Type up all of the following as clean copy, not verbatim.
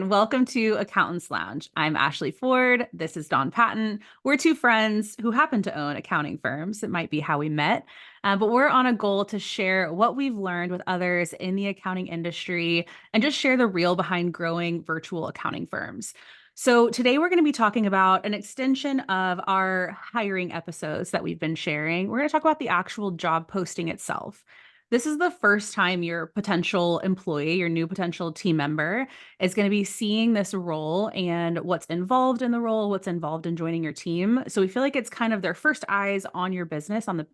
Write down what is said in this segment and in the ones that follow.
and welcome to Accountants Lounge. I'm Ashley Ford. This is Dawn Patton. We're two friends who happen to own accounting firms. It might be how we met, but we're on a goal to share what we've learned with others in the accounting industry and just share the real behind growing virtual accounting firms. So today we're going to be talking about an extension of our hiring episodes that we've been sharing. We're going to talk about the actual job posting itself. This is the first time your potential employee, your new potential team member, is going to be seeing this role and what's involved in the role, what's involved in joining your team. So we feel like it's kind of their first eyes on your business on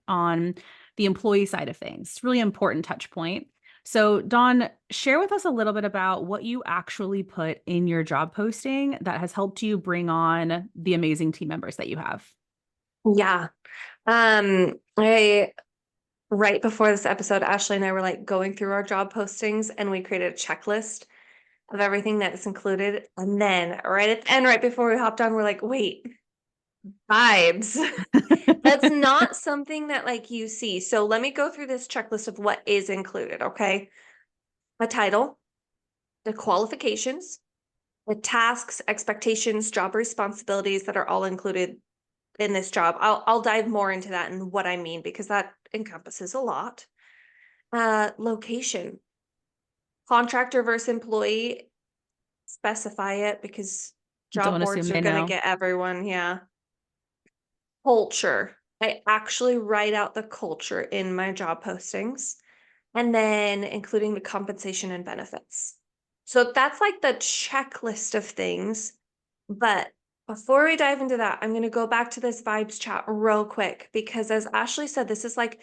the employee side of things. It's a really important touch point. So Dawn, share with us a little bit about what you actually put in your job posting that has helped you bring on the amazing team members that you have. Yeah. I right before this episode, Ashley and I were like going through our job postings and we created a checklist of everything that's included. And then right at the end, right before we hopped on, we're like, wait, vibes. That's not something that like you see. So let me go through this checklist of what is included, okay? A title, the qualifications, the tasks, expectations, job responsibilities that are all included in this job. I'll dive more into that and what I mean because that encompasses a lot. Location, contractor versus employee, specify it because job Don't assume boards are they gonna know. get everyone. Yeah. Culture. I actually write out the culture in my job postings and then including the compensation and benefits. So that's like the checklist of things. But before we dive into that, I'm going to go back to this vibes chat real quick because as Ashley said, this is like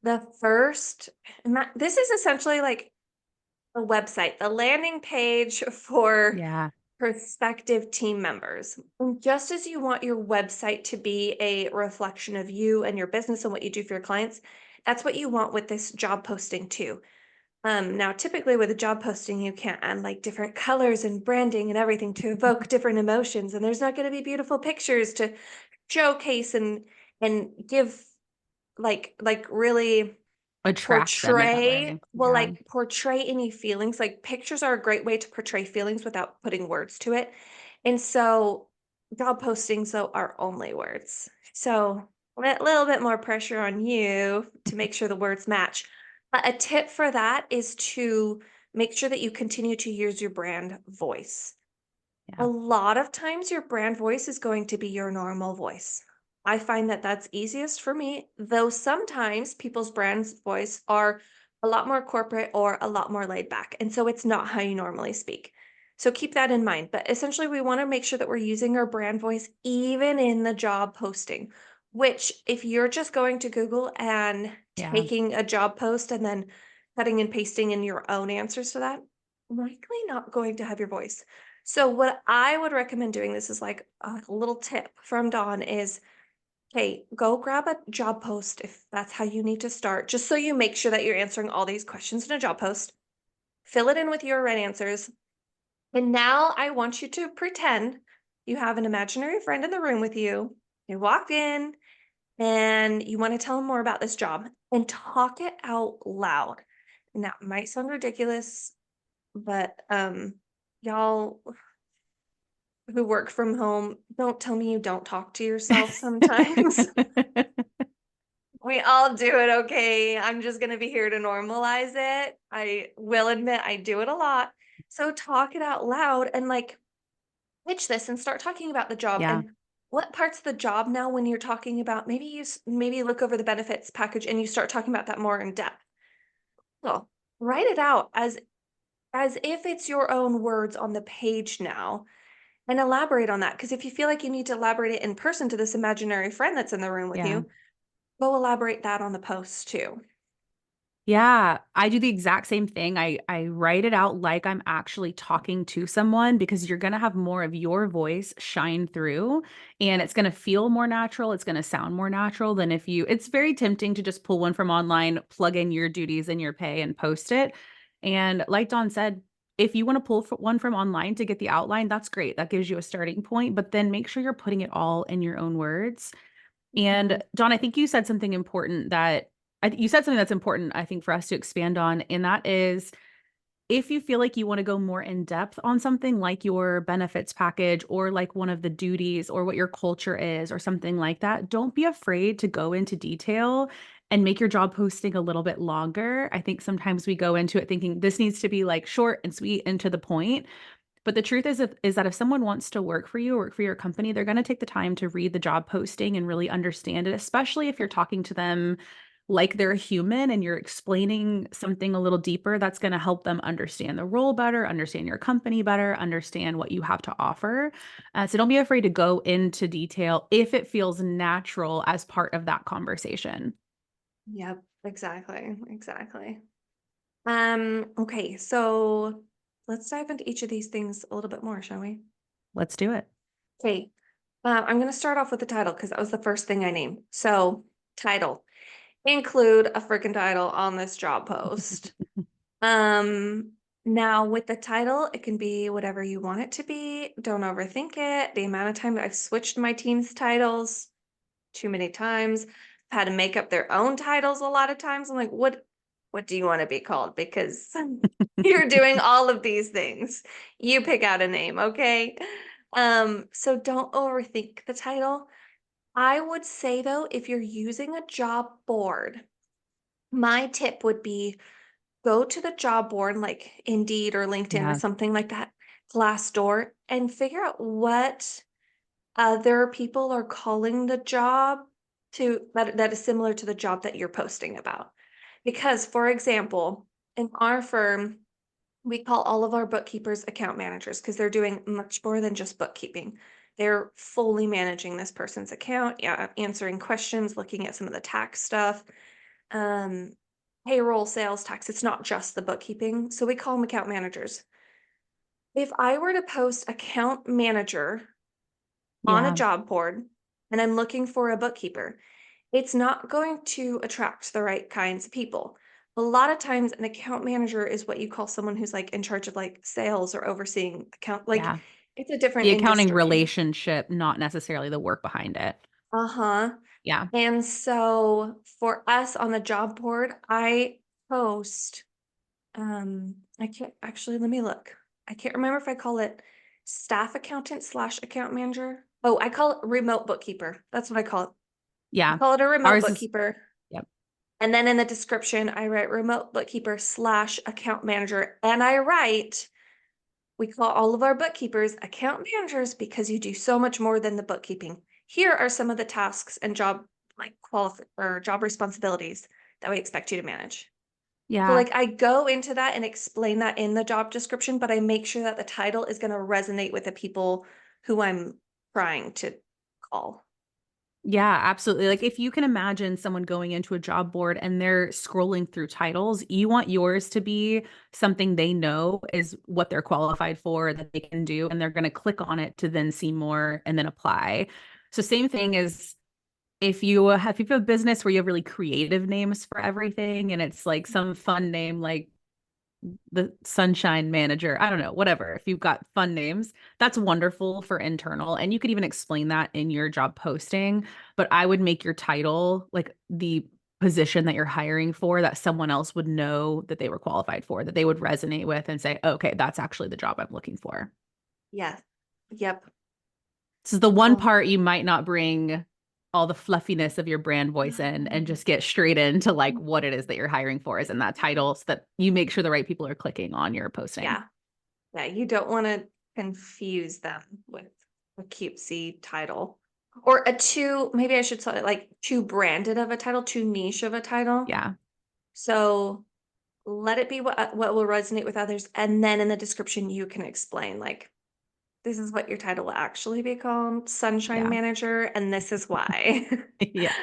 the first, this is essentially like a website, the landing page for Yeah. prospective team members. And just as you want your website to be a reflection of you and your business and what you do for your clients, that's what you want with this job posting too. Now typically with a job posting, you can't add like different colors and branding and everything to evoke different emotions. And there's not going to be beautiful pictures to showcase and give like really Attract them in that portray, way. well, Yeah. like portray any feelings. Like pictures are a great way to portray feelings without putting words to it. And so job postings though are only words. So a little bit more pressure on you to make sure the words match. But a tip for that is to make sure that you continue to use your brand voice. A Yeah. lot of times your brand voice is going to be your normal voice. I find that that's easiest for me, though sometimes people's brand's voice are a lot more corporate or a lot more laid back. And so it's not how you normally speak. So keep that in mind. But essentially, we want to make sure that we're using our brand voice even in the job posting, which if you're just going to Google and Yeah. taking a job post and then cutting and pasting in your own answers to that, likely not going to have your voice. So what I would recommend doing, this is like a little tip from Dawn is, hey, go grab a job post if that's how you need to start, just so you make sure that you're answering all these questions in a job post. Fill it in with your right answers. And now I want you to pretend you have an imaginary friend in the room with you. You walk in and you want to tell them more about this job and talk it out loud. Now, it might sound ridiculous, but y'all who work from home, don't tell me you don't talk to yourself sometimes. We all do it, okay? I'm just gonna be here to normalize it. I will admit I do it a lot. So talk it out loud and like pitch this and start talking about the job Yeah. and what parts of the job now when you're talking about maybe maybe you look over the benefits package and you start talking about that more in depth. Well, write it out as if it's your own words on the page now and elaborate on that, because if you feel like you need to elaborate it in person to this imaginary friend that's in the room with Yeah. you, go elaborate that on the post too. Yeah, I do the exact same thing. I write it out like I'm actually talking to someone because you're going to have more of your voice shine through and it's going to feel more natural. It's going to sound more natural than if you it's very tempting to just pull one from online, plug in your duties and your pay and post it. And like Dawn said, if you want to pull one from online to get the outline, that's great. That gives you a starting point, but then make sure you're putting it all in your own words. Mhm. And Dawn, I think you said something important that you said something that's important, I think, for us to expand on. And that is if you feel like you want to go more in depth on something like your benefits package or like one of the duties or what your culture is or something like that, don't be afraid to go into detail and make your job posting a little bit longer. I think sometimes we go into it thinking this needs to be like short and sweet and to the point. But the truth is that if someone wants to work for you or work for your company, they're going to take the time to read the job posting and really understand it, especially if you're talking to them like they're a human and you're explaining something a little deeper. That's going to help them understand the role better, understand your company better, understand what you have to offer. So don't be afraid to go into detail if it feels natural as part of that conversation. Yep, exactly, exactly. Okay, so let's dive into each of these things a little bit more, shall we? Let's do it. Okay, I'm going to start off with the title because that was the first thing I named. So, title. Include a freaking title on this job post. Um, Now with the title, it can be whatever you want it to be. Don't overthink it. The amount of time I've switched my team's titles too many times, I've had to make up their own titles a lot of times. I'm like, what do you want to be called? Because you're doing all of these things. You pick out a name, okay? So don't overthink the title. I would say though, if you're using a job board, my tip would be go to the job board like Indeed or LinkedIn or Yeah. something like that, Glassdoor, and figure out what other people are calling the job that is similar to the job that you're posting about. Because, for example, in our firm, we call all of our bookkeepers account managers because they're doing much more than just bookkeeping. They're fully managing this person's account, yeah, answering questions, looking at some of the tax stuff, um, payroll, sales tax. It's not just the bookkeeping. So we call them account managers. If I were to post account manager on a Yeah. job board and I'm looking for a bookkeeper, it's not going to attract the right kinds of people. A lot of times an account manager is what you call someone who's like in charge of like sales or overseeing account, like Yeah. it's a The different accounting industry. relationship, not necessarily the work behind it. Uh-huh. Yeah. And so for us on the job board, I post I can't actually, let me look. I can't remember if I call it staff accountant slash account manager. Oh, I call it remote bookkeeper. That's what I call it. I Yeah. call it a remote Ours is, bookkeeper. yep. And then in the description, I write remote bookkeeper slash account manager. And I write, we call all of our bookkeepers account managers because you do so much more than the bookkeeping. Here are some of the tasks and job like or job responsibilities that we expect you to manage. So Yeah. like I go into that and explain that in the job description, but I make sure that the title is going to resonate with the people who I'm trying to call. Yeah, absolutely. Like if you can imagine someone going into a job board and they're scrolling through titles, you want yours to be something they know is what they're qualified for, that they can do, and they're going to click on it to then see more and then apply. So same thing as if you have a business where you have really creative names for everything and it's like some fun name like the sunshine manager. I don't know, whatever. If you've got fun names, that's wonderful for internal. And you could even explain that in your job posting. But I would make your title like the position that you're hiring for that someone else would know that they were qualified for, that they would resonate with and say, okay, that's actually the job I'm looking for. Yes. Yep. This is the one Well, part you might not bring all the fluffiness of your brand voice in and just get straight into like what it is that you're hiring for is in that title so that you make sure the right people are clicking on your posting. yeah. Yeah. You don't want to confuse them with a cutesy title or maybe I should say it like too branded of a title, too niche of a title. Yeah. So let it be what will resonate with others. And then in the description, you can explain like, this is what your title will actually be called, Sunshine Yeah. Manager, and this is why. Yeah.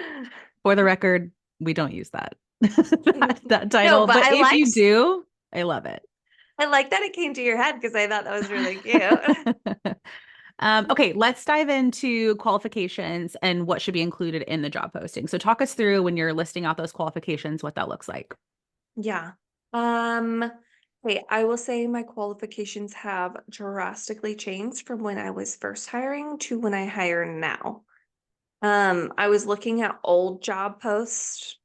For the record, we don't use that that No, title, but but if you do, I love it. I like that it came to your head because I thought that was really cute. Okay, let's dive into qualifications and what should be included in the job posting. So talk us through when you're listing out those qualifications, what that looks like. Yeah. Um, okay, I will say my qualifications have drastically changed from when I was first hiring to when I hire now. I was looking at old job posts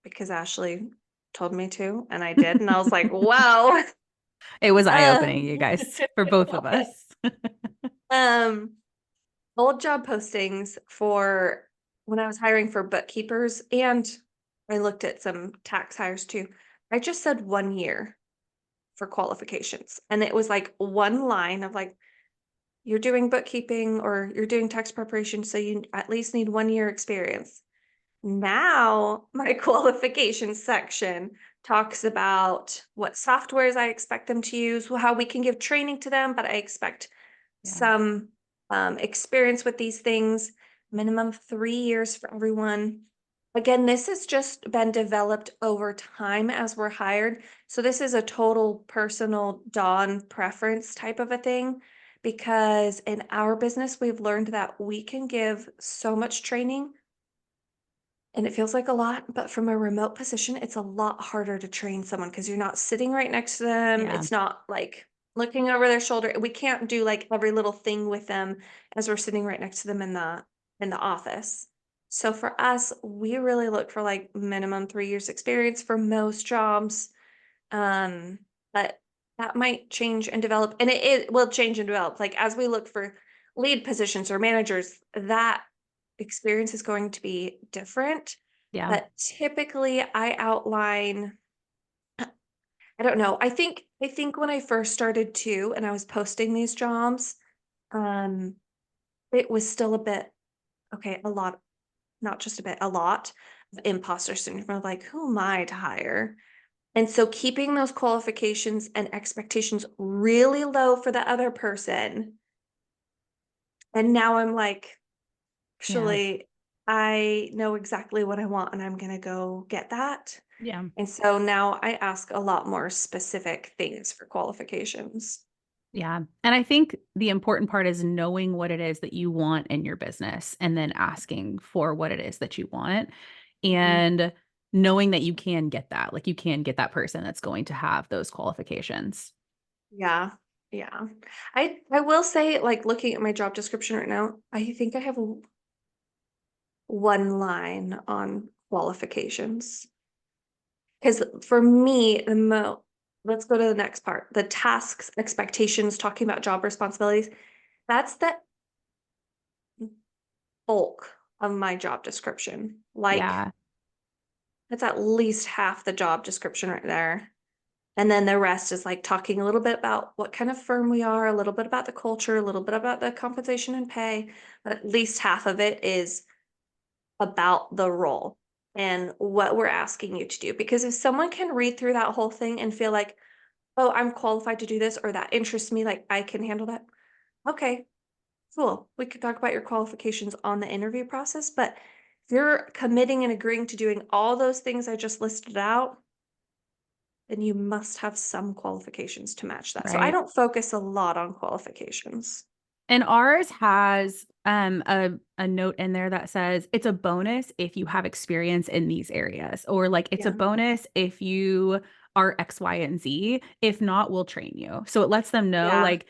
because Ashley told me to, and I did, and I was like, "Whoa." It was eye-opening, Um, you guys, for both of us. um, old job postings for when I was hiring for bookkeepers, and I looked at some tax hires too. I just said 1 year for qualifications. And it was like one line of like, you're doing bookkeeping or you're doing tax preparation, so you at least need 1 year experience. Now, my qualifications section talks about what softwares I expect them to use, how we can give training to them, but I expect Yeah. some experience with these things, minimum 3 years for everyone. Again, this has just been developed over time as we're hired. So this is a total personal Dawn preference type of a thing, because in our business, we've learned that we can give so much training and it feels like a lot, but from a remote position, it's a lot harder to train someone because you're not sitting right next to them. Yeah. It's not like looking over their shoulder. We can't do like every little thing with them as we're sitting right next to them in the office. So for us, we really look for like minimum 3 years experience for most jobs. Um, but that might change and develop, and it will change and develop. Like as we look for lead positions or managers, that experience is going to be different. Yeah. But typically I outline, I don't know. I think when I first started too, and I was posting these jobs, um, it was still a bit, okay, a lot, not just a bit, a lot of imposter syndrome of like, who am I to hire? And so keeping those qualifications and expectations really low for the other person. And now I'm like, Yeah. actually, I know exactly what I want and I'm going to go get that. Yeah. And so now I ask a lot more specific things for qualifications. Yeah. And I think the important part is knowing what it is that you want in your business and then asking for what it is that you want Mhm. and knowing that you can get that. Like you can get that person that's going to have those qualifications. Yeah. Yeah. I will say, like, looking at my job description right now, I think I have one line on qualifications. Because for me, let's go to the next part. The tasks, expectations, talking about job responsibilities. That's the bulk of my job description. Like, Yeah. that's at least half the job description right there. And then the rest is like talking a little bit about what kind of firm we are, a little bit about the culture, a little bit about the compensation and pay. But at least half of it is about the role and what we're asking you to do. Because if someone can read through that whole thing and feel like, oh, I'm qualified to do this, or that interests me, like I can handle that. Okay, cool. We could talk about your qualifications on the interview process, but if you're committing and agreeing to doing all those things I just listed out, then you must have some qualifications to match that. So I Right. don't focus a lot on qualifications. And ours has a note in there that says it's a bonus if you have experience in these areas, or like it's a Yeah. bonus if you are X, Y, and Z. If not, we'll train you. So it lets them know Yeah. like,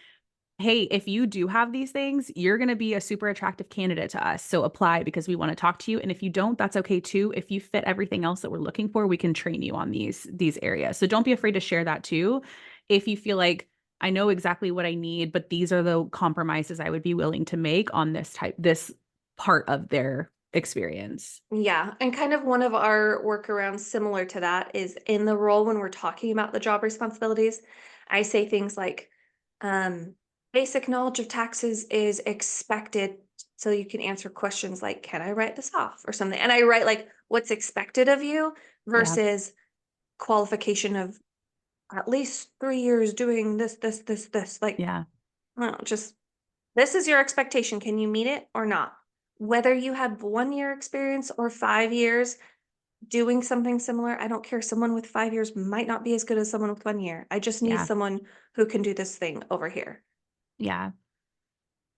hey, if you do have these things, you're going to be a super attractive candidate to us. So apply because we want to talk to you. And if you don't, that's okay too. If you fit everything else that we're looking for, we can train you on these areas. So don't be afraid to share that too. If you feel like I know exactly what I need, but these are the compromises I would be willing to make on this part of their experience. Yeah. And kind of one of our workarounds similar to that is in the role when we're talking about the job responsibilities, I say things like, um, basic knowledge of taxes is expected. So you can answer questions like, can I write this off or something? And I write like what's expected of you Yeah. versus qualification of at least 3 years doing this. Like, Yeah. no, just this is your expectation. Can you meet it or not? Whether you had 1 year experience or 5 years doing something similar, I don't care. Someone with 5 years might not be as good as someone with 1 year. I just need Yeah. someone who can do this thing over here. Yeah.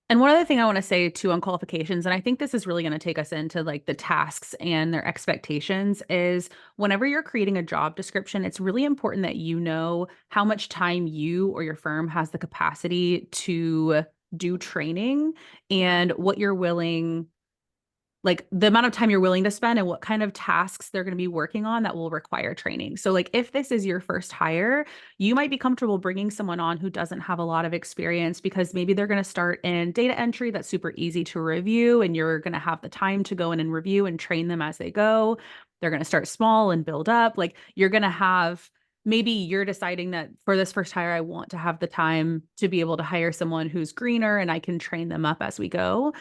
And one other thing I want to say too on qualifications, and I think this is really going to take us into like the tasks and their expectations, is whenever you're creating a job description, it's really important that you know how much time you or your firm has the capacity to do training Yeah. and what you're willing like the amount of time you're willing to spend and what kind of tasks they're going to be working on that will require training. So like if this is your first hire, you might be comfortable bringing someone on who doesn't have a lot of experience because maybe they're going to start in data entry that's super easy to review and you're going to have the time to go in and review and train them as they go. They're going to start small and build up. Like you're going to have maybe you're deciding that for this first hire, I want to have the time to be able to hire someone who's greener and I can train them up as we go.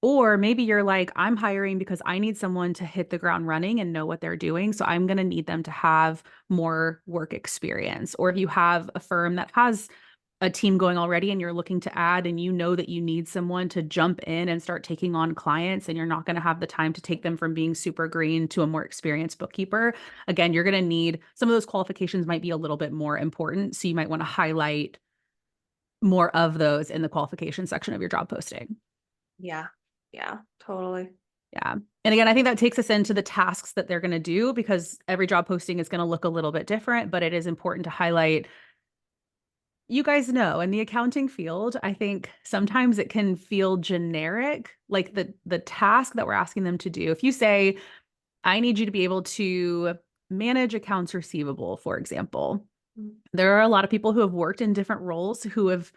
Or maybe you're like, I'm hiring because I need someone to hit the ground running and know what they're doing. So I'm going to need them to have more work experience. Or if you have a firm that has a team going already and you're looking to add and you know that you need someone to jump in and start taking on clients and you're not going to have the time to take them from being super green to a more experienced bookkeeper, again, you're going to need some of those qualifications might be a little bit more important. So you might want to highlight more of those in the qualification section of your job posting. Yeah. Yeah, totally. Yeah. And again, I think that takes us into the tasks that they're going to do because every job posting is going to look a little bit different, but it is important to highlight. You guys know in the accounting field, I think sometimes it can feel generic, like the task that we're asking them to do. If you say, I need you to be able to manage accounts receivable, for example, Mm. there are a lot of people who have worked in different roles who have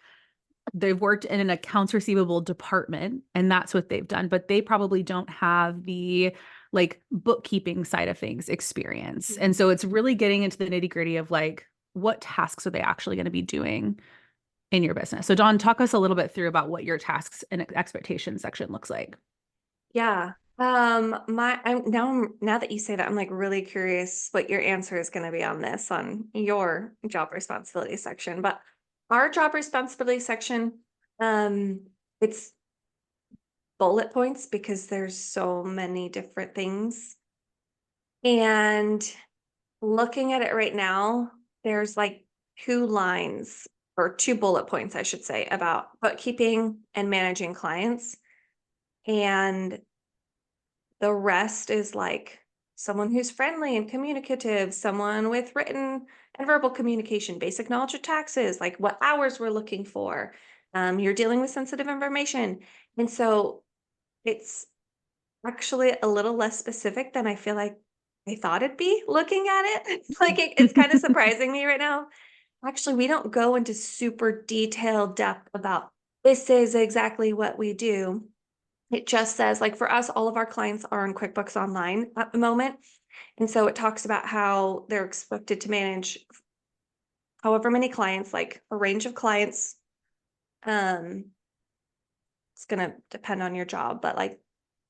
they've worked in an accounts receivable department and that's what they've done, but they probably don't have the like bookkeeping side of things experience. And so it's really getting into the nitty-gritty of like what tasks are they actually going to be doing in your business. So Dawn, talk us a little bit through about what your tasks and expectations section looks like. Yeah. Now that you say that, I'm like really curious what your answer is going to be on this, on your job responsibility section. But our job responsibility section, it's bullet points because there's so many different things. And looking at it right now, there's like 2 lines or 2 bullet points, I should say, about bookkeeping and managing clients. And the rest is like someone who's friendly and communicative, someone with written and verbal communication, basic knowledge of taxes, like what hours we're looking for. You're dealing with sensitive information. And so it's actually a little less specific than I feel like I thought it'd be looking at it. Like it's kind of surprising me right now. Actually, we don't go into super detailed depth about this is exactly what we do. It just says, like for us, all of our clients are in QuickBooks Online at the moment. And so it talks about how they're expected to manage however many clients, like a range of clients. Um, it's going to depend on your job, but like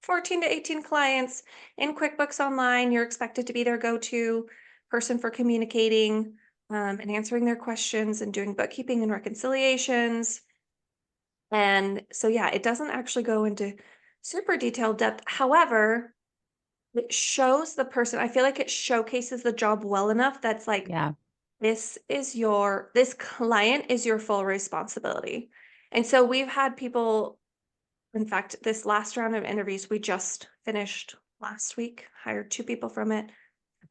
14 to 18 clients in QuickBooks Online, you're expected to be their go-to person for communicating and answering their questions and doing bookkeeping and reconciliations. And so, yeah, it doesn't actually go into super detailed depth. However, it shows the person, I feel like it showcases the job well enough that's like, Yeah. this client is your full responsibility. And so we've had people, in fact, this last round of interviews we just finished last week, hired 2 people from it.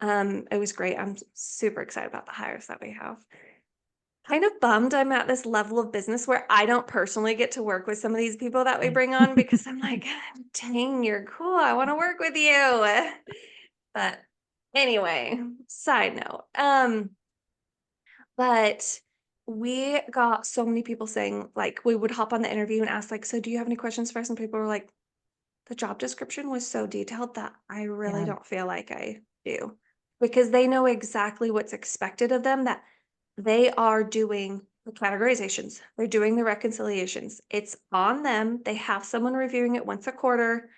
It was great. I'm super excited about the hires that we have. Kind of bummed I'm at this level of business where I don't personally get to work with some of these people that we bring on because I'm like, dang, you're cool. I want to work with you. But anyway, side note. But we got so many people saying, like, we would hop on the interview and ask, like, so do you have any questions for us? And people were like, the job description was so detailed that I really Yeah. don't feel like I do. Because they know exactly what's expected of them, that they are doing the categorizations, they're doing the reconciliations. It's on them. They have someone reviewing it once a quarter.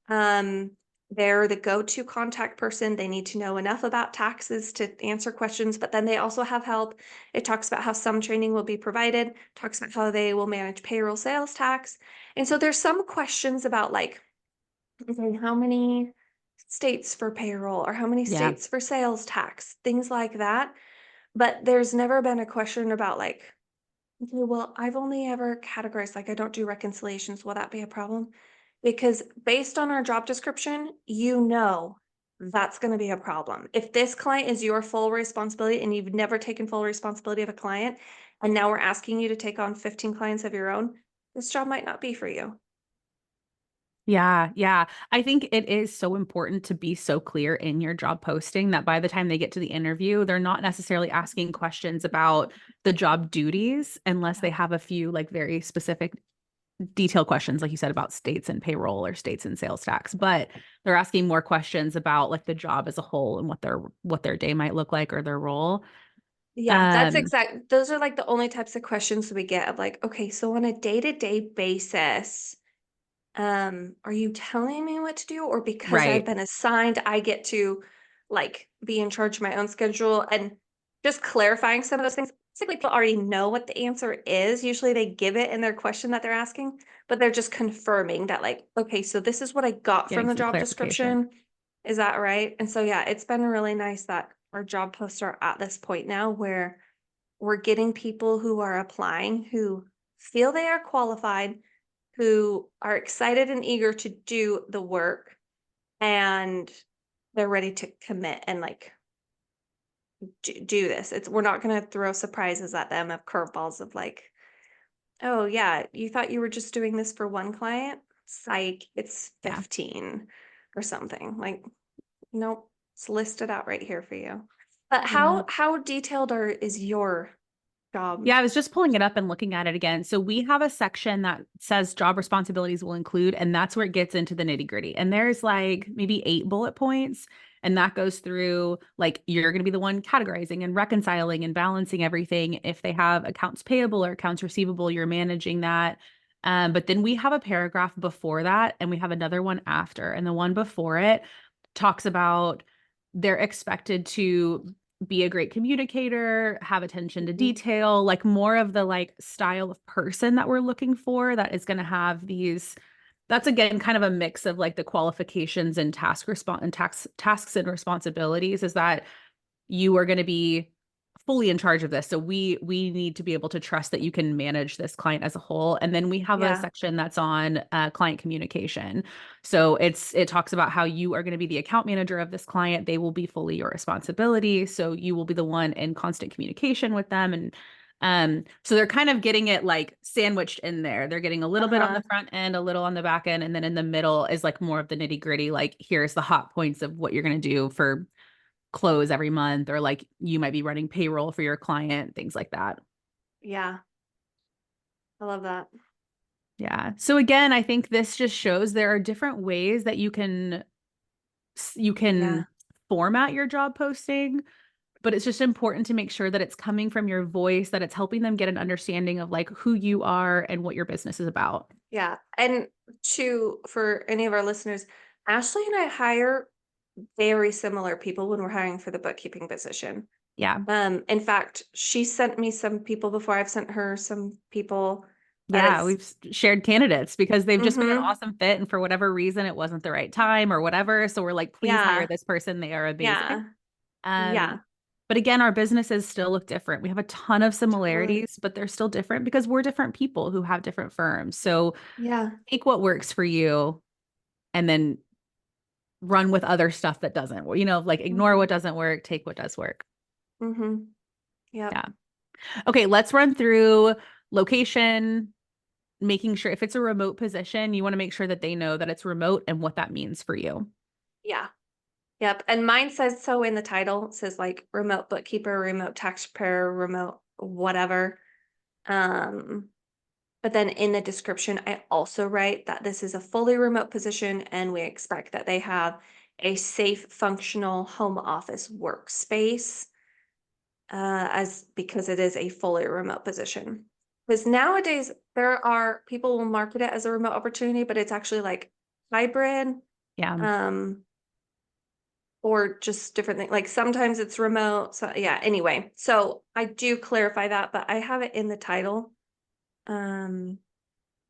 Um, they're the go-to contact person. They need to know enough about taxes to answer questions, but then they also have help. It talks about how some training will be provided, talks about how they will manage payroll, sales tax. And so there's some questions about like, okay, how many states for payroll or how many Yeah. states for sales tax, things like that. But there's never been a question about like, okay, well, I've only ever categorized, like I don't do reconciliations. Will that be a problem? Because based on our job description, you know that's going to be a problem. If this client is your full responsibility and you've never taken full responsibility of a client, and now we're asking you to take on 15 clients of your own, this job might not be for you. Yeah, yeah. I think it is so important to be so clear in your job posting that by the time they get to the interview, they're not necessarily asking questions about the job duties unless Yeah. they have a few like very specific detailed questions, like you said, about states and payroll or states and sales tax. But they're asking more questions about like the job as a whole and what their day might look like or their role. Yeah, that's Um, exact those are, like, the only types of questions we get of, like, "Okay, so on a day-to-day basis, are you telling me what to do, or because I've right. been assigned, I get to, like, be in charge of my own schedule?" And just clarifying some of those things. Basically, people already know what the answer is. Usually, they give it in their question that they're asking, but they're just confirming that, like, "Okay, so this is what I got from Getting the some job clarification. description. Is that right?" And so, yeah, it's been really nice that our job posts are at this point now where we're getting people who are applying who feel they are qualified, who are excited and eager to do the work, and they're ready to commit and like do this. It's we're not going to throw surprises at them of curveballs of like, oh yeah, you thought you were just doing this for one client? Psych, it's Yeah. 15 or something. Like, nope, it's listed out right here for you. But Yeah. how detailed is your job? Yeah, I was just pulling it up and looking at it again. So we have a section that says job responsibilities will include, and that's where it gets into the nitty gritty. And there's like maybe 8 bullet points. And that goes through like you're going to be the one categorizing and reconciling and balancing everything. If they have accounts payable or accounts receivable, you're managing that. But then we have a paragraph before that, and we have another one after. And the one before it talks about they're expected to be a great communicator, have attention to Mhm. detail, like more of the like style of person that we're looking for that is going to have these. That's again kind of a mix of like the qualifications and tasks and responsibilities is that you are going to be fully in charge of this. So we need to be able to trust that you can manage this client as a whole. And then we have a Yeah. section that's on client communication. So it talks about how you are going to be the account manager of this client. They will be fully your responsibility. So you will be the one in constant communication with them. And so they're kind of getting it like sandwiched in there. They're getting a little bit on Uh-huh. the front end, a little on the back end, and then in the middle is like more of the nitty gritty. Like here's the hot points of what you're going to do for close every month, or like you might be running payroll for your client, things like that. Yeah. I love that. Yeah. So again, I think this just shows there are different ways that you can Yeah. format your job posting, but it's just important to make sure that it's coming from your voice, that it's helping them get an understanding of like who you are and what your business is about. Yeah. And for any of our listeners, Ashley and I hire very similar people when we're hiring for the bookkeeping position. Yeah. In fact, she sent me some people before I've sent her some people, but Yeah, it's we've shared candidates because they've just been an mhm. awesome fit and for whatever reason it wasn't the right time or whatever. So we're like, please hire Yeah. this person. They are amazing. Yeah. Um, Yeah. but again, our businesses still look different. We have a ton of Totally. similarities, but they're still different because we're different people who have different firms. So Yeah. take what works for you and then run with other stuff that doesn't, like ignore Mhm. what doesn't work, take what does work. Mhm. Yep. Yeah. Okay, let's run through location, making sure if it's a remote position, you want to make sure that they know that it's remote and what that means for you. Yeah. Yep. And mine says so in the title. It says like remote bookkeeper, remote tax preparer, remote whatever. Um But then in the description, I also write that this is a fully remote position and we expect that they have a safe, functional home office workspace, as because it is a fully remote position. Because nowadays there are people will market it as a remote opportunity, but it's actually like hybrid, Yeah. um, or just different things. Like sometimes it's remote. So yeah, anyway. So I do clarify that, but I have it in the title. Um,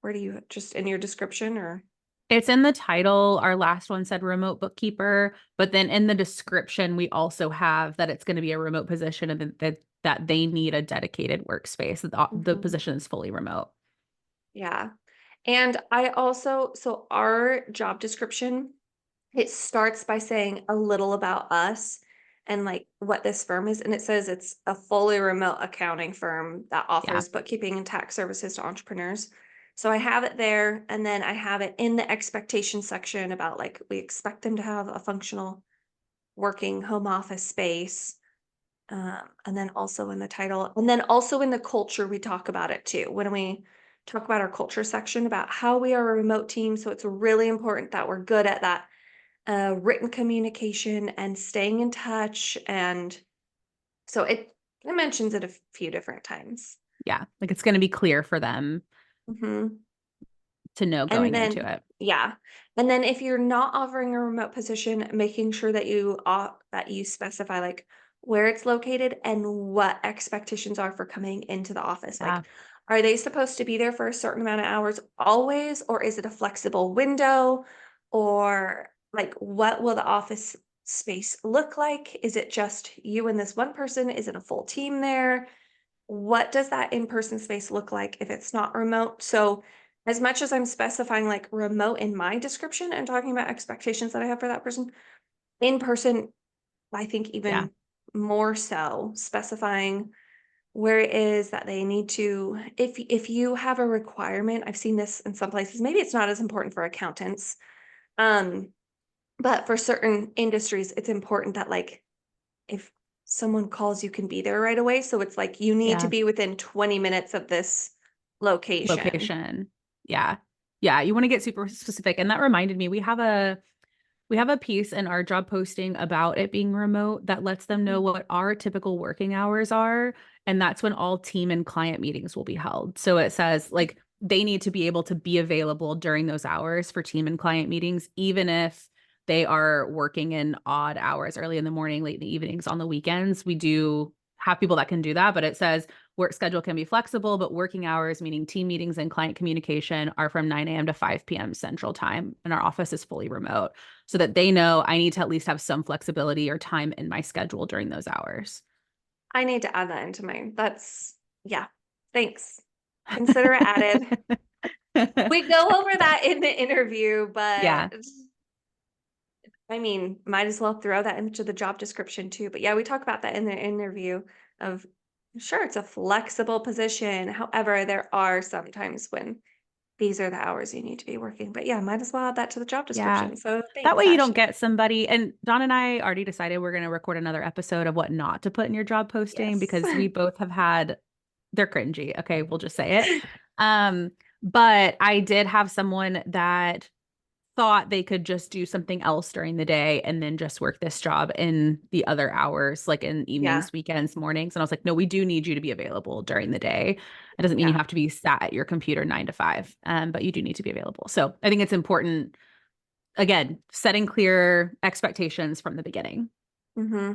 Where do you just in your description or It's in the title. Our last one said remote bookkeeper, but then in the description, we also have that it's going to be a remote position and that they need a dedicated workspace. The mhm, position is fully remote. yeah. And I also so our job description, it starts by saying a little about us and like what this firm is. And it says it's a fully remote accounting firm that Yeah. offers bookkeeping and tax services to entrepreneurs. So I have it there, and then I have it in the expectation section about like we expect them to have a functional working home office space. And then also in the title, and then also in the culture, we talk about it too. When we talk about our culture section about how we are a remote team. So it's really important that we're good at that written communication and staying in touch. And so it mentions it a few different times. Yeah. Like it's going to be clear for them Hmm. to know And going into then it. yeah. And then if you're not offering a remote position, making sure that you specify like where it's located and what expectations are for coming into the office. Yeah. Like, are they supposed to be there for a certain amount of hours always, or is it a flexible window? Or like what will the office space look like? Is it just you and this one person? Is it a full team there? What does that in-person space look like if it's not remote? So as much as I'm specifying like remote in my description and talking about expectations that I have for that person, in person, I think Yeah. even more so specifying where it is that they need to, if you have a requirement, I've seen this in some places, maybe it's not as important for accountants. Um, but for certain industries, it's important that like if someone calls, you can be there right away. So it's like you need to Yeah. be within 20 minutes of this location. Location. Yeah. Yeah. You want to get super specific. And that reminded me, we have a piece in our job posting about it being remote that lets them know Mhm. what our typical working hours are. And that's when all team and client meetings will be held. So it says like they need to be able to be available during those hours for team and client meetings, even if they are working in odd hours, early in the morning, late in the evenings, on the weekends. We do have people that can do that, but it says work schedule can be flexible, but working hours, meaning team meetings and client communication, are from 9 a.m. to 5 p.m. Central Time. And our office is fully remote so that they know I need to at least have some flexibility or time in my schedule during those hours. I need to add that into mine. That's, yeah, thanks. Consider it added. We go over that in the interview, but Yeah. I mean, might as well throw that into the job description too. But yeah, we talk about that in the interview of sure, it's a flexible position. However, there are some times when these are the hours you need to be working. But yeah, might as well add that to the job Yeah. description. So That way thanks, you don't Ashley. get somebody. And Don and I already decided we're going to record another episode of what not to put in your job posting Yes. because we both have had, they're cringy. Okay, we'll just say it. Um, but I did have someone that thought they could just do something else during the day and then just work this job in the other hours, like in Yeah. evenings, weekends, mornings. And I was like, no, we do need you to be available during the day. It doesn't mean you Yeah. have to be sat at your computer 9 to 5, but you do need to be available. So I think it's important, again, setting clear expectations from the beginning. Hmm.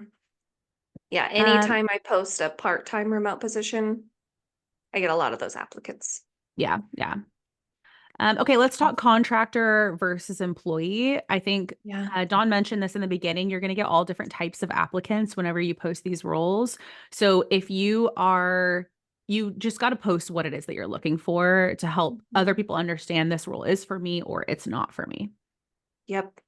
Yeah. Um, Anytime I post a part-time remote position, I get a lot of those applicants. yeah, yeah. Okay, let's talk contractor versus employee. I think Yeah. Dawn mentioned this in the beginning. You're going to get all different types of applicants whenever you post these roles. So if you just got to post what it is that you're looking for to help other Mhm. people understand this role is for me or it's not for me. Yep.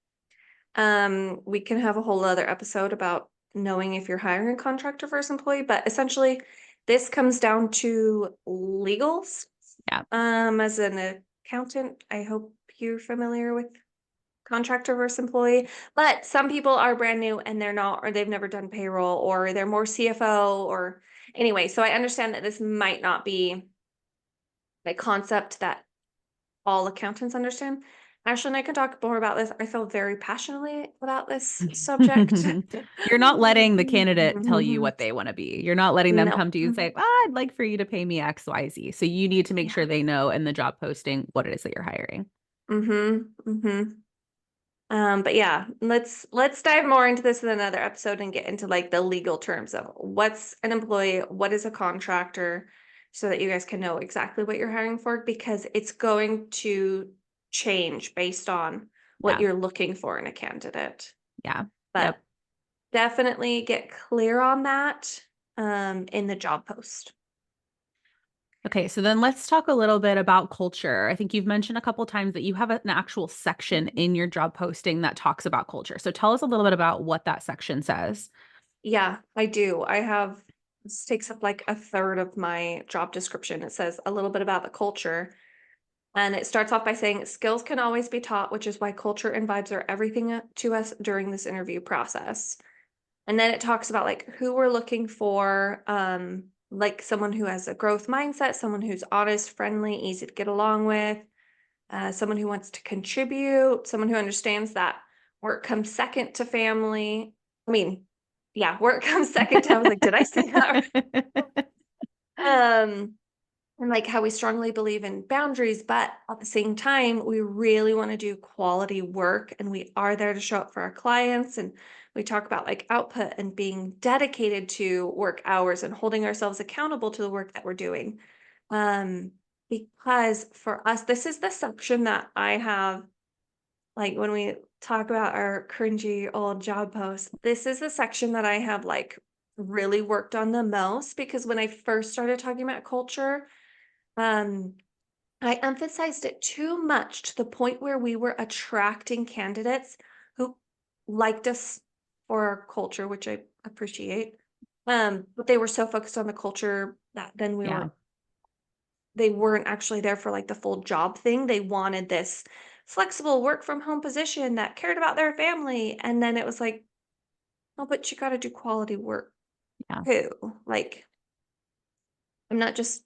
We can have a whole other episode about knowing if you're hiring a contractor versus employee, but essentially this comes down to legals. Yeah. As an accountant, I hope you're familiar with contractor versus employee, but some people are brand new and they're not, or they've never done payroll, or they're more CFO, or anyway. So I understand that this might not be a concept that all accountants understand. Ashley and I can talk more about this. I feel very passionately about this subject. You're not letting the candidate tell you what they want to be. You're not letting them No. come to you and say, "Ah, I'd like for you to pay me X, Y, Z." So you need to make Yeah. sure they know in the job posting what it is that you're hiring. Mm-hmm. Mm-hmm. But yeah, let's dive more into this in another episode and get into like the legal terms of what's an employee, what is a contractor, so that you guys can know exactly what you're hiring for, because it's going to change based on what Yeah. you're looking for in a candidate. Yeah. But Yep. definitely get clear on that in the job post. Okay, so then let's talk a little bit about culture. I think you've mentioned a couple times that you have an actual section Mhm. in your job posting that talks about culture. So tell us a little bit about what that section says. Yeah, I do. I have this takes up like a third of my job description. It says a little bit about the culture. And it starts off by saying skills can always be taught, which is why culture and vibes are everything to us during this interview process. And then it talks about like who we're looking for, like someone who has a growth mindset, someone who's honest, friendly, easy to get along with, someone who wants to contribute, someone who understands that work comes second to family. I mean, yeah, work comes second to, I was like, did I say that? Um, and like how we strongly believe in boundaries, but at the same time, we really want to do quality work and we are there to show up for our clients. And we talk about like output and being dedicated to work hours and holding ourselves accountable to the work that we're doing. Um, because for us, this is the section that I have, like when we talk about our cringy old job posts, this is the section that I have like really worked on the most because when I first started talking about culture, um, I emphasized it too much to the point where we were attracting candidates who liked us for our culture, which I appreciate. But they were so focused on the culture that then Yeah. they weren't actually there for like the full job thing. They wanted this flexible work from home position that cared about their family. And then it was like, oh, but you got to do quality work Yeah. too. Like, I'm not just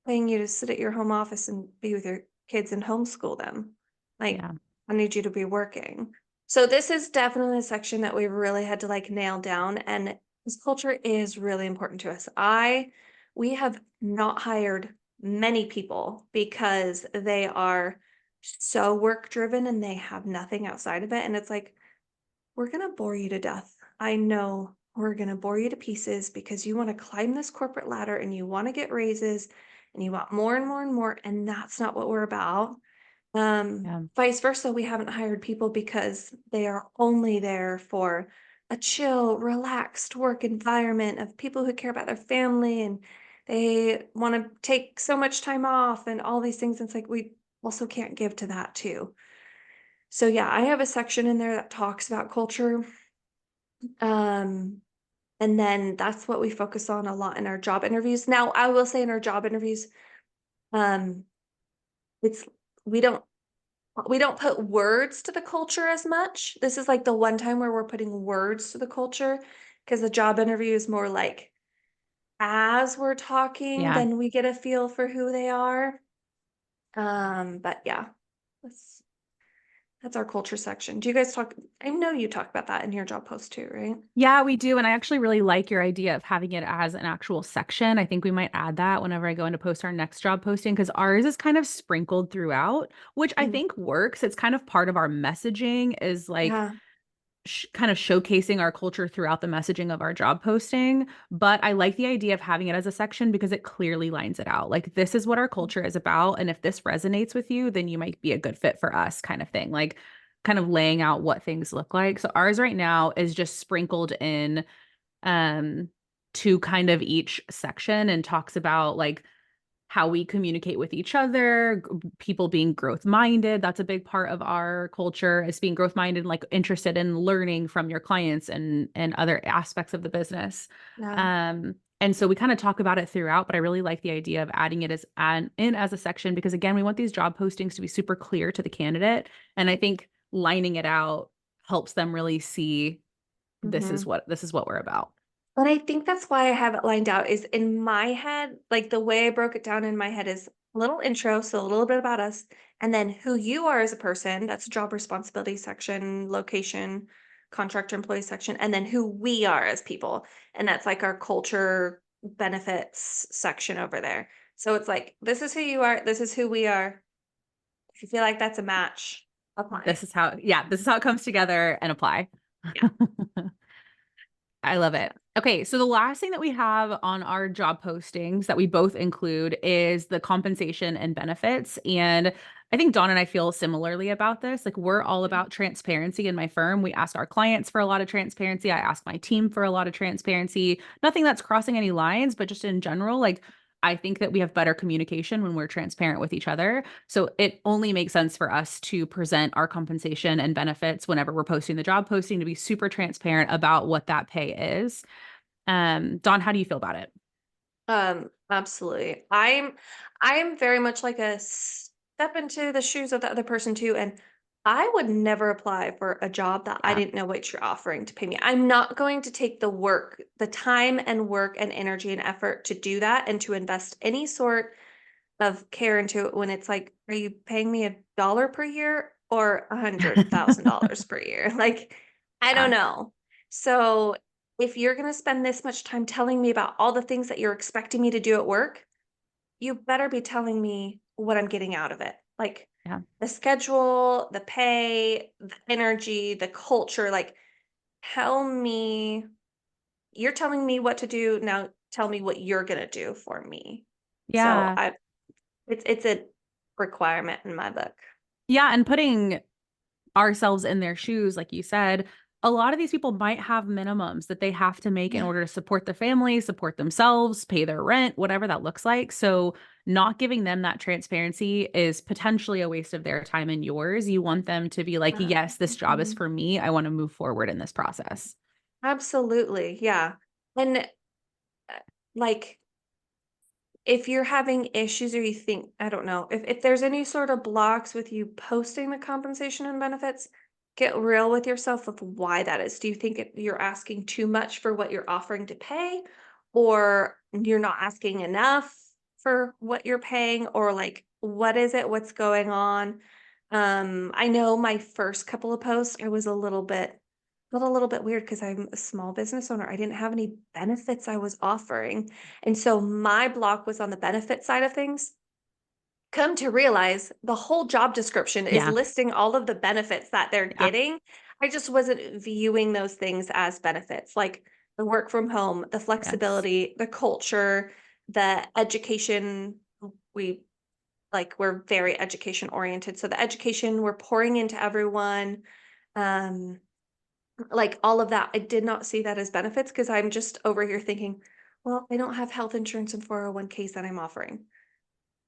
paying you to sit at your home office and be with your kids and homeschool them. Like, Yeah. I need you to be working. So this is definitely a section that we really had to like nail down. And this culture is really important to us. We have not hired many people because they are so work driven and they have nothing outside of it. And it's like, we're gonna bore you to death. I know we're gonna bore you to pieces because you want to climb this corporate ladder and you want to get raises and you want more and more and more, and that's not what we're about. Yeah. Vice versa, we haven't hired people because they are only there for a chill, relaxed work environment of people who care about their family and they want to take so much time off and all these things. It's like we also can't give to that too. So yeah, I have a section in there that talks about culture. Um, and then that's what we focus on a lot in our job interviews. Now, I will say in our job interviews, um, it's we don't we don't put words to the culture as much. This is like the one time where we're putting words to the culture because the job interview is more like as we're talking, Yeah. then we get a feel for who they are. But yeah, that's that's our culture section. Do you guys talk? I know you talk about that in your job post too, right? Yeah, we do. And I actually really like your idea of having it as an actual section. I think we might add that whenever I go in to post our next job posting because ours is kind of sprinkled throughout, which I Mhm. think works. It's kind of part of our messaging is like Yeah. kind of showcasing our culture throughout the messaging of our job posting. But I like the idea of having it as a section because it clearly lines it out. Like, this is what our culture is about. And if this resonates with you, then you might be a good fit for us, kind of thing. Like, kind of laying out what things look like. So ours right now is just sprinkled in um to kind of each section and talks about like how we communicate with each other, people being growth minded. That's a big part of our culture is being growth minded, like interested in learning from your clients and other aspects of the business. Yeah. And so we kind of talk about it throughout, but I really like the idea of adding it as in as a section because again, we want these job postings to be super clear to the candidate. And I think lining it out helps them really see Mhm. this is what we're about. But I think that's why I have it lined out is in my head, like the way I broke it down in my head is a little intro, so a little bit about us, and then who you are as a person. That's job responsibility section, location, contractor employee section, and then who we are as people. And that's like our culture benefits section over there. So it's like, this is who you are, this is who we are. If you feel like that's a match, apply. This is how it comes together and apply. Yeah. I love it. Okay, so the last thing that we have on our job postings that we both include is the compensation and benefits. And I think Dawn and I feel similarly about this. Like, we're all about transparency in my firm. We ask our clients for a lot of transparency. I ask my team for a lot of transparency. Nothing that's crossing any lines, but just in general, like, I think that we have better communication when we're transparent with each other. So it only makes sense for us to present our compensation and benefits whenever we're posting the job posting to be super transparent about what that pay is. Dawn, how do you feel about it? Absolutely. I'm very much like a step into the shoes of the other person too, and I would never apply for a job that I Yeah. didn't know what you're offering to pay me. I'm not going to take the work, the time and work and energy and effort to do that and to invest any sort of care into it when it's like, are you paying me $1 per year or $100,000 per year? Like, I don't Yeah. know. So if you're going to spend this much time telling me about all the things that you're expecting me to do at work, you better be telling me what I'm getting out of it. Like Yeah. the schedule, the pay, the energy, the culture. Like, tell me, you're telling me what to do. Now tell me what you're going to do for me. So Yeah. it's a requirement in my book. Yeah. And putting ourselves in their shoes, like you said, a lot of these people might have minimums that they have to make in Yeah. order to support their family, support themselves, pay their rent, whatever that looks like. So, not giving them that transparency is potentially a waste of their time and yours. You want them to be like, yes, this job is Mhm. for me. I want to move forward in this process. Absolutely, yeah. And, like, if you're having issues or you think I don't know, if there's any sort of blocks with you posting the compensation and benefits, get real with yourself of why that is. Do you think you're asking too much for what you're offering to pay, or you're not asking enough for what you're paying, or like what is it? What's going on? I know my first couple of posts, I was a little bit weird because I'm a small business owner. I didn't have any benefits I was offering. And so my block was on the benefit side of things. Come to realize the whole job description is Yeah. listing all of the benefits that they're Yeah. getting. I just wasn't viewing those things as benefits, like the work from home, the Yes. flexibility, the culture, the education. We we're very education oriented. So the education we're pouring into everyone. Um, like, all of that, I did not see that as benefits because 'cause I'm just over here thinking, "Well, I don't have health insurance and 401(k)s that I'm offering."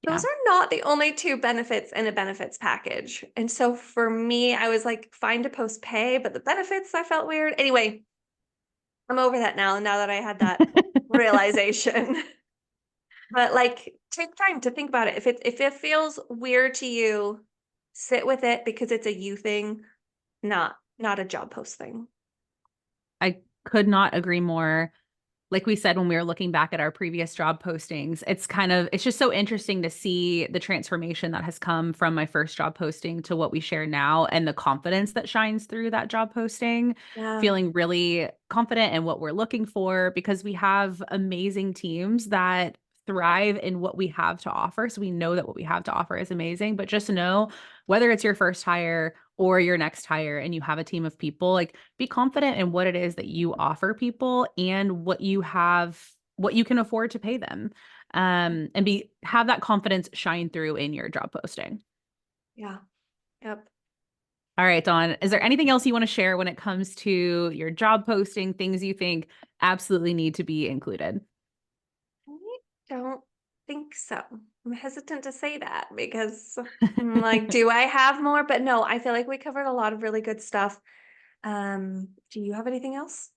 Yeah. Those are not the only 2 benefits in a benefits package, and so for me, I was like, fine to post pay, but the benefits, I felt weird. Anyway, I'm over that now that I had that realization. But, like, take time to think about it. If it feels weird to you, sit with it because it's a you thing, not a job post thing. I could not agree more. Like we said when we were looking back at our previous job postings, it's just so interesting to see the transformation that has come from my first job posting to what we share now and the confidence that shines through that job posting, Yeah, feeling really confident in what we're looking for because we have amazing teams that thrive in what we have to offer. So we know that what we have to offer is amazing, but just know whether it's your first hire or your next hire and you have a team of people, like be confident in what it is that you offer people and what you can afford to pay them. And be have that confidence shine through in your job posting. yeah, yep. All right, Dawn, is there anything else you want to share when it comes to your job posting, things you think absolutely need to be included? I don't think so. I'm hesitant to say that because like, do I have more? But no, I feel like we covered a lot of really good stuff. Do you have anything else?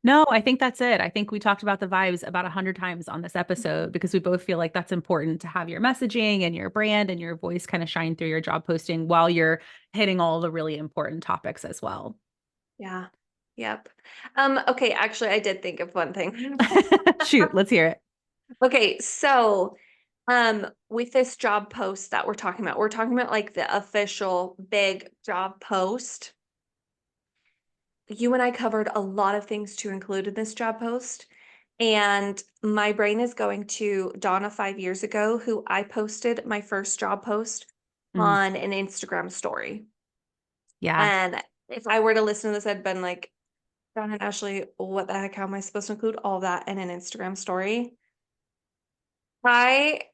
No, I think that's it. I think we talked about the vibes about 100 times on this Mhm. episode because we both feel like that's important to have your messaging and your brand and your voice kind of shine through your job posting while you're hitting all the really important topics as well. Yeah. Yep. Okay, actually I did think of one thing. Shoot, let's hear it. Okay, so with this job post that we're talking about like the official big job post. You and I covered a lot of things to include in this job post. And my brain is going to Donna 5 years ago, who I posted my first job post Mm, on an Instagram story. yeah. And if I were to listen to this, I'd been like, Donna and Ashley, what the heck? How am I supposed to include all that in an Instagram story? Okay,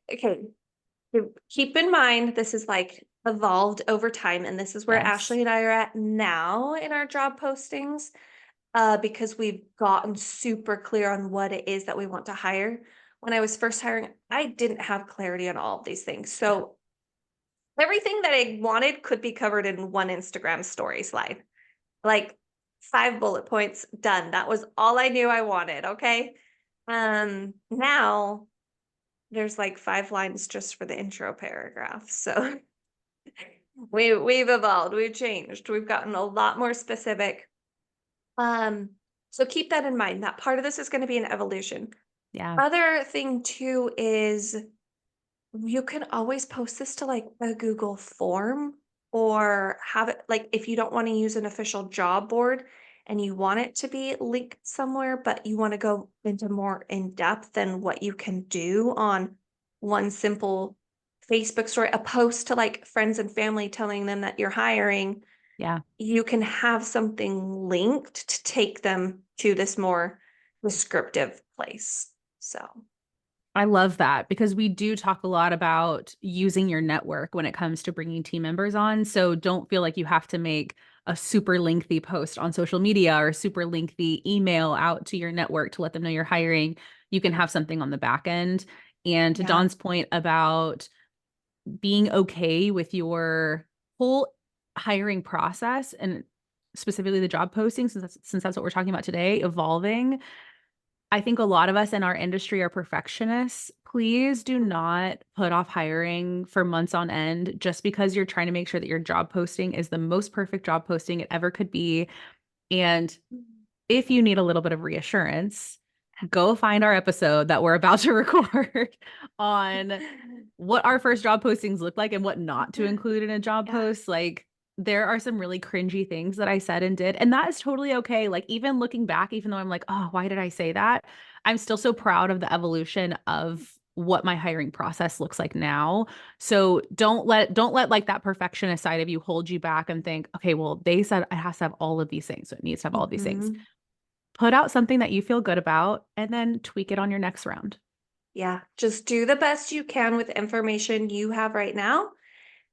keep in mind, this is like evolved over time. And this is where Yes. Ashley and I are at now in our job postings. Because we've gotten super clear on what it is that we want to hire. When I was first hiring, I didn't have clarity on all of these things. Yeah. So everything that I wanted could be covered in one Instagram story slide. Like 5 bullet points, done. That was all I knew I wanted. Okay. Now there's like 5 lines just for the intro paragraph. So we've evolved, we've changed, we've gotten a lot more specific. Um, so keep that in mind. That part of this is going to be an evolution. Yeah. Other thing too is you can always post this to like a Google form or have it like if you don't want to use an official job board and you want it to be linked somewhere, but you want to go into more in depth than what you can do on one simple Facebook story, a post to like friends and family telling them that you're hiring, Yeah. you can have something linked to take them to this more descriptive place. So, I love that because we do talk a lot about using your network when it comes to bringing team members on. So don't feel like you have to make a super lengthy post on social media or a super lengthy email out to your network to let them know you're hiring. You can have something on the back end. And to yeah. Dawn's point about being okay with your whole hiring process and specifically the job posting, since that's what we're talking about today, evolving. I think a lot of us in our industry are perfectionists. Please do not put off hiring for months on end just because you're trying to make sure that your job posting is the most perfect job posting it ever could be. And if you need a little bit of reassurance, go find our episode that we're about to record on what our first job postings look like and what not to include in a job Yeah. post. Like, there are some really cringy things that I said and did, and that is totally okay. Like, even looking back, even though I'm like, oh, why did I say that? I'm still so proud of the evolution of what my hiring process looks like now. So don't let like that perfectionist side of you hold you back and think, okay, well, they said it has to have all of these things, so it needs to have all of these things. Mhm. Put out something that you feel good about and then tweak it on your next round. Yeah, just do the best you can with the information you have right now,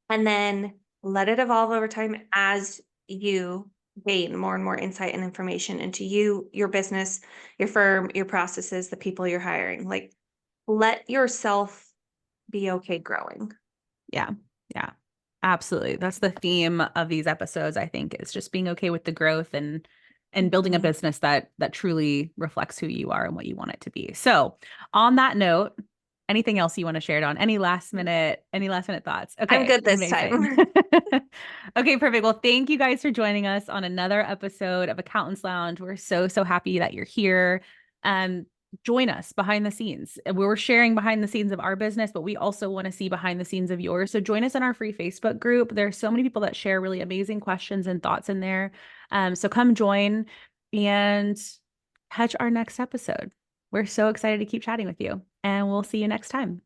and then let it evolve over time as you gain more and more insight and information into you, your business, your firm, your processes, the people you're hiring. Like, let yourself be okay growing. Yeah. Yeah. Absolutely. That's the theme of these episodes, I think, is just being okay with the growth and building a Mhm. business that truly reflects who you are and what you want it to be. So, on that note, anything else you want to share on any last minute thoughts? I'm Okay, good this amazing. time. Okay, perfect. Well, thank you guys for joining us on another episode of Accountants Lounge. We're so happy that you're here. Um, join us behind the scenes. We're sharing behind the scenes of our business, but we also want to see behind the scenes of yours. So join us in our free Facebook group. There's so many people that share really amazing questions and thoughts in there. So come join and catch our next episode. We're so excited to keep chatting with you, and we'll see you next time.